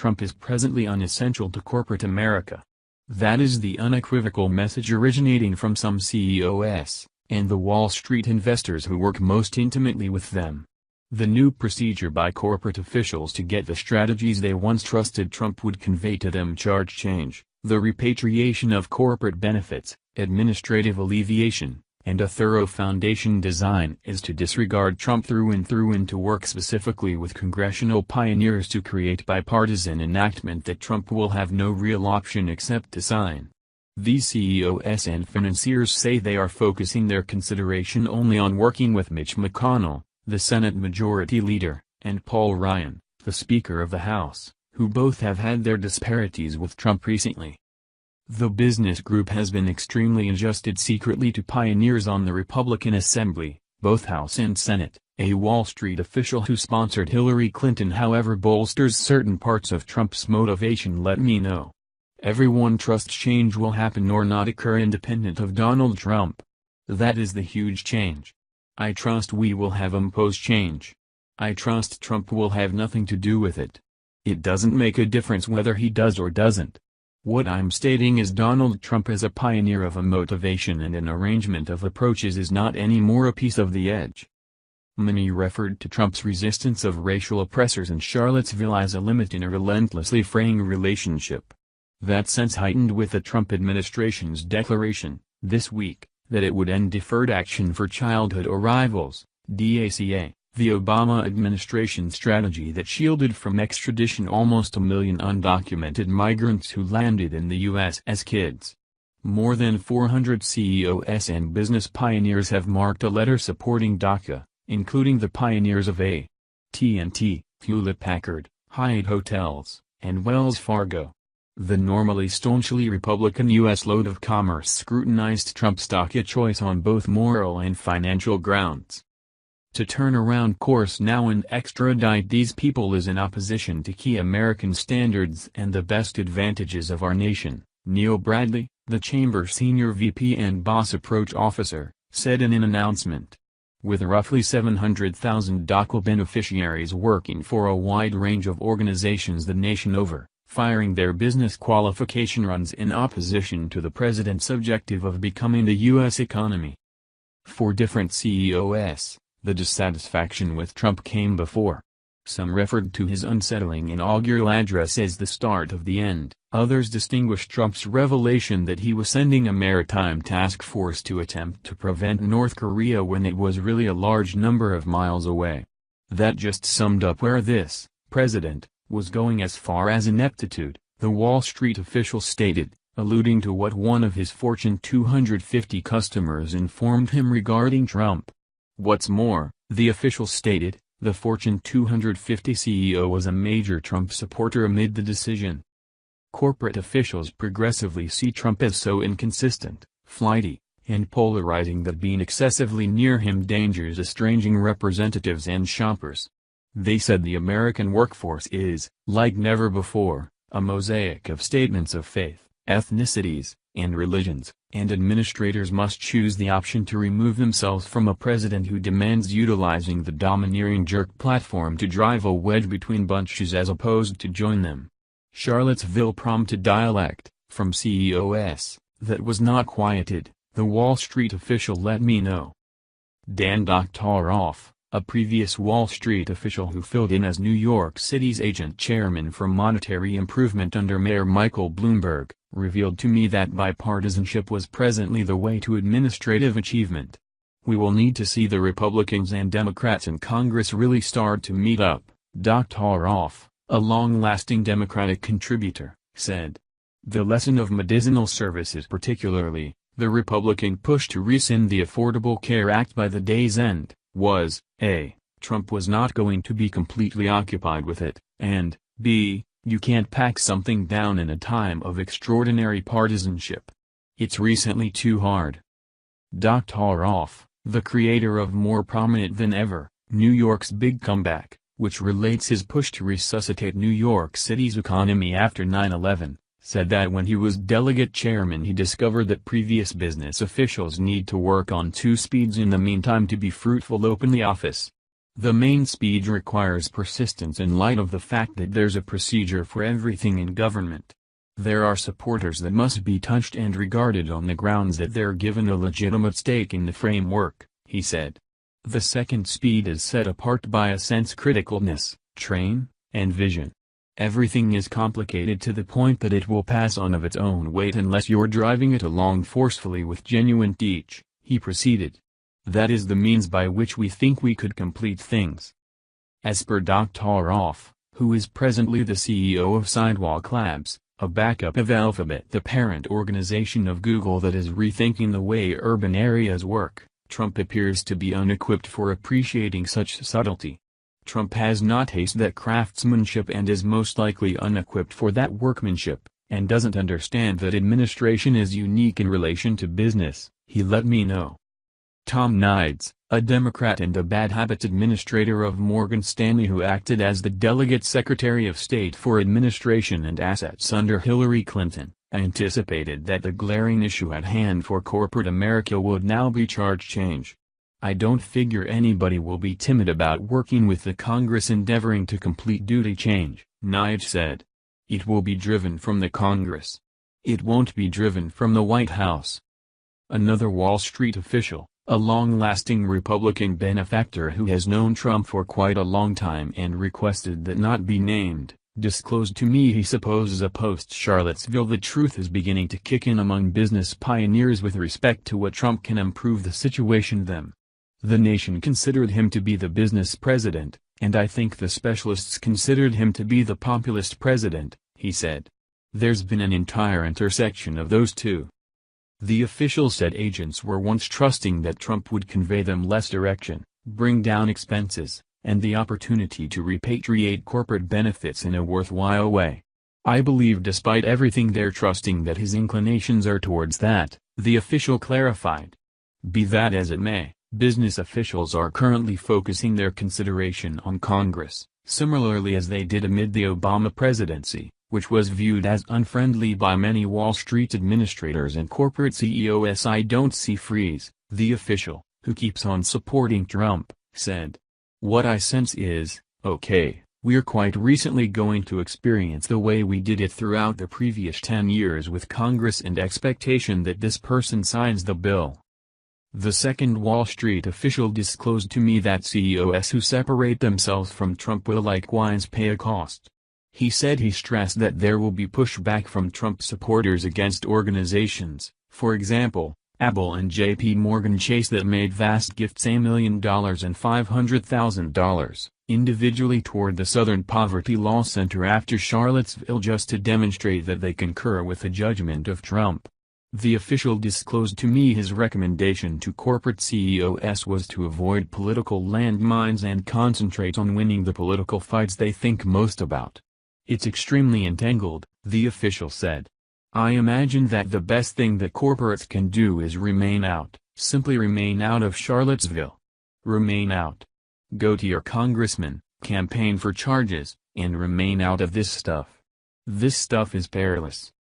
Trump is presently unessential to corporate America. That is the unequivocal message originating from some C.E.O.s, and the Wall Street investors who work most intimately with them. The new procedure by corporate officials to get the strategies they once trusted Trump would convey to them: charge change, the repatriation of corporate benefits, administrative alleviation, and a thorough foundation design, is to disregard Trump through and to work specifically with congressional pioneers to create bipartisan enactment that Trump will have no real option except to sign. These C.E.O.s and financiers say they are focusing their consideration only on working with Mitch McConnell, the Senate Majority Leader, and Paul Ryan, the Speaker of the House, who both have had their disparities with Trump recently. The business group has been extremely adjusted secretly to pioneers on the Republican Assembly, both House and Senate. A Wall Street official who sponsored Hillary Clinton, however, bolsters certain parts of Trump's motivation. Let me know. Everyone trusts change will happen or not occur independent of Donald Trump. That is the huge change. I trust we will have imposed change. I trust Trump will have nothing to do with it. It doesn't make a difference whether he does or doesn't. What I'm stating is Donald Trump as a pioneer of a motivation and an arrangement of approaches is not any more a piece of the edge. Many referred to Trump's resistance of racial oppressors in Charlottesville as a limit in a relentlessly fraying relationship. That sense heightened with the Trump administration's declaration, this week, that it would end deferred action for childhood arrivals, DACA, the Obama administration strategy that shielded from extradition almost 1 million undocumented migrants who landed in the U.S. as kids. More than 400 C.E.O.s and business pioneers have marked a letter supporting DACA, including the pioneers of AT&T, Hewlett-Packard, Hyatt Hotels, and Wells Fargo. The normally staunchly Republican U.S. Lord of Commerce scrutinized Trump's DACA choice on both moral and financial grounds. To turn around course now and extradite these people is in opposition to key American standards and the best advantages of our nation, Neil Bradley, the Chamber's senior VP and boss approach officer, said in an announcement. With roughly 700,000 DACA beneficiaries working for a wide range of organizations the nation over, firing their business qualification runs in opposition to the president's objective of becoming the U.S. economy. For different C.E.O.s, the dissatisfaction with Trump came before. Some referred to his unsettling inaugural address as the start of the end. Others distinguished Trump's revelation that he was sending a maritime task force to attempt to prevent North Korea when it was really a large number of miles away. That just summed up where this president was going as far as ineptitude, the Wall Street official stated, alluding to what one of his Fortune 250 customers informed him regarding Trump. What's more, the official stated, the Fortune 250 CEO was a major Trump supporter amid the decision. Corporate officials progressively see Trump as so inconsistent, flighty, and polarizing that being excessively near him endangers estranging representatives and shoppers. They said the American workforce is, like never before, a mosaic of statements of faith, ethnicities, and religions, and administrators must choose the option to remove themselves from a president who demands utilizing the domineering jerk platform to drive a wedge between bunches as opposed to join them. Charlottesville prompted dialect, from C.E.O.s, that was not quieted, the Wall Street official let me know. Dan Doctoroff, a previous Wall Street official who filled in as New York City's agent chairman for monetary improvement under Mayor Michael Bloomberg, revealed to me that bipartisanship was presently the way to administrative achievement. We will need to see the Republicans and Democrats in Congress really start to meet up, Doctoroff, a long-lasting Democratic contributor, said. The lesson of medicinal services, particularly, the Republican push to rescind the Affordable Care Act by the day's end, was, A. Trump was not going to be completely occupied with it, and, B. You can't pack something down in a time of extraordinary partisanship. It's recently too hard. Doctoroff, the creator of More Prominent Than Ever, New York's Big Comeback, which relates his push to resuscitate New York City's economy after 9/11, said that when he was delegate chairman he discovered that previous business officials need to work on 2 speeds in the meantime to be fruitful. Open the office. The main speed requires persistence in light of the fact that there's a procedure for everything in government. There are supporters that must be touched and regarded on the grounds that they're given a legitimate stake in the framework, he said. The second speed is set apart by a sense criticalness, train, and vision. Everything is complicated to the point that it will pass on of its own weight unless you're driving it along forcefully with genuine teach, he proceeded. That is the means by which we think we could complete things. As per Dr. Roth, who is presently the CEO of Sidewalk Labs, a backup of Alphabet, the parent organization of Google that is rethinking the way urban areas work, Trump appears to be unequipped for appreciating such subtlety. Trump has not tasted that craftsmanship and is most likely unequipped for that workmanship, and doesn't understand that administration is unique in relation to business, he let me know. Tom Nides, a Democrat and a bad habits administrator of Morgan Stanley who acted as the delegate Secretary of State for Administration and Assets under Hillary Clinton, anticipated that the glaring issue at hand for corporate America would now be charge change. I don't figure anybody will be timid about working with the Congress endeavoring to complete duty change, Nides said. It will be driven from the Congress. It won't be driven from the White House. Another Wall Street official, a long-lasting Republican benefactor who has known Trump for quite a long time and requested that not be named, disclosed to me he supposes a post-Charlottesville the truth is beginning to kick in among business pioneers with respect to what Trump can improve the situation them. The nation considered him to be the business president, and I think the specialists considered him to be the populist president, he said. There's been an entire intersection of those two. The official said agents were once trusting that Trump would convey them less direction, bring down expenses, and the opportunity to repatriate corporate benefits in a worthwhile way. I believe despite everything they're trusting that his inclinations are towards that, the official clarified. Be that as it may, business officials are currently focusing their consideration on Congress, similarly as they did amid the Obama presidency, which was viewed as unfriendly by many Wall Street administrators and corporate C.E.O.s. I don't see freeze, the official, who keeps on supporting Trump, said. What I sense is, okay, we're quite recently going to experience the way we did it throughout the previous 10 years with Congress and expectation that this person signs the bill. The second Wall Street official disclosed to me that C.E.O.s. who separate themselves from Trump will likewise pay a cost. He said he stressed that there will be pushback from Trump supporters against organizations, for example, Apple and J.P. Morgan Chase that made vast gifts $1 million and $500,000, individually toward the Southern Poverty Law Center after Charlottesville just to demonstrate that they concur with the judgment of Trump. The official disclosed to me his recommendation to corporate C.E.O.s. was to avoid political landmines and concentrate on winning the political fights they think most about. It's extremely entangled, the official said. I imagine that the best thing that corporates can do is remain out, simply remain out of Charlottesville. Remain out. Go to your congressman, campaign for charges, and remain out of this stuff. This stuff is perilous.